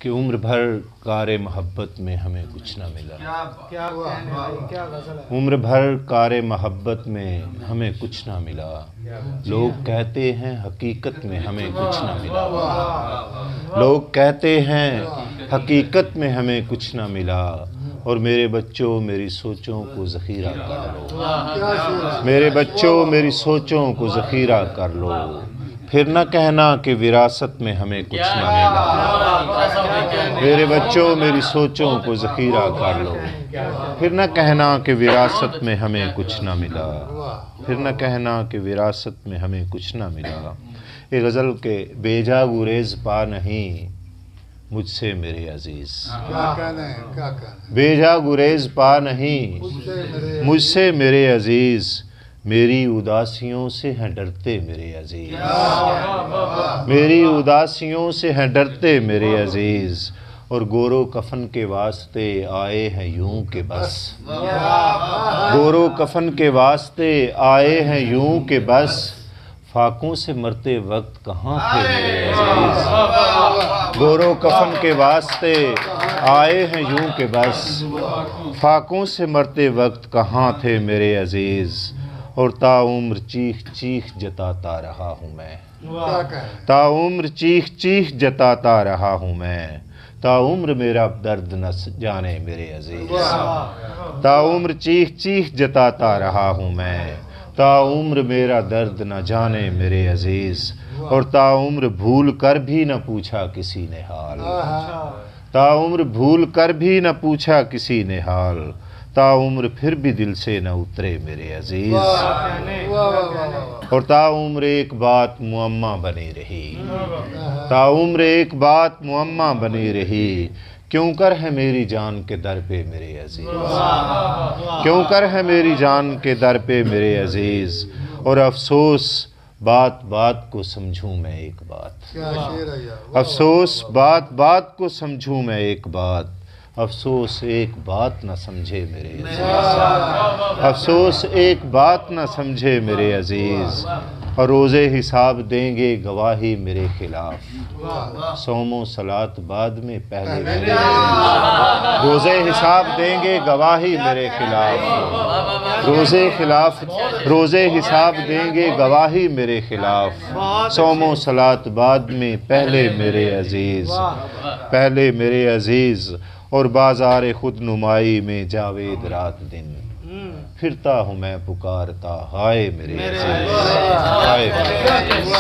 کہ عمر بھر کار محبت میں ہمیں کچھ نہ ملا. عمر بھر کار محبت میں ہمیں کچھ نہ ملا. لوگ کہتے ہیں حقیقت میں ہمیں کچھ نہ ملا. لوگ کہتے ہیں حقیقت میں ہمیں کچھ نہ ملا. اور میرے بچوں میری سوچوں کو ذخیرہ کر لو. میرے بچوں میری سوچوں کو ذخیرہ کر لو. پھر نہ کہنا کہ وراثت میں ہمیں کچھ نہ ملا. میرے بچوں میری سوچوں کو ذخیرہ کر لو. پھر نہ کہنا کہ وراثت میں ہمیں کچھ نہ ملا. پھر نہ کہنا کہ وراثت میں ہمیں کچھ نہ ملا. یہ غزل کے بیجا گریز پا نہیں مجھ سے میرے عزیز. بیجا گریز پا نہیں مجھ سے میرے عزیز. میری اداسیوں سے ہیں ڈرتے میرے عزیز. میری اداسیوں سے ہیں ڈرتے میرے عزیز. اور گورو کفن کے واسطے آئے ہیں یوں کہ بس. گورو کفن کے واسطے آئے ہیں یوں کہ بس. فاقوں سے مرتے وقت کہاں تھے میرے عزیز. گورو کفن کے واسطے آئے ہیں یوں کہ بس. فاقوں سے مرتے وقت کہاں تھے میرے عزیز. اور تا عمر چیخ چیخ جتاتا رہا ہوں میں. تا عمر چیخ چیخ جتاتا رہا ہوں میں. تا عمر میرا درد نہ جانے میرے عزیز. تا عمر چیخ چیخ جتاتا رہا ہوں میں. تا عمر میرا درد نہ جانے میرے عزیز. اور تا عمر بھول کر بھی نہ پوچھا کسی نے حال. تا عمر بھول کر بھی نہ پوچھا کسی نے حال. تا عمر پھر بھی دل سے نہ اترے میرے عزیز. اور تا عمر ایک بات معمہ بنی رہی. تا عمر ایک بات معمہ بنی رہی. کیوں کر ہے میری جان کے در پہ میرے عزیز. کیوں کر ہے میری جان کے در پہ میرے عزیز. اور افسوس بات بات کو سمجھوں میں ایک بات. افسوس بات بات کو سمجھوں میں ایک بات. افسوس ایک بات نہ سمجھے میرے عزیز. افسوس ایک بات نہ سمجھے میرے عزیز. اور روز حساب دیں گے گواہی میرے خلاف. صوم و صلاۃ بعد میں پہلے میرے عزیز. روز حساب دیں گے گواہی میرے خلاف. روز حساب دیں گے گواہی میرے خلاف. صوم و صلاۃ بعد میں پہلے میرے عزیز. پہلے میرے عزیز. اور بازار خود نمائی میں جاوید رات دن پھرتا ہوں میں پکارتا ہائے میرے عزیز. ہائے میرے عزیز.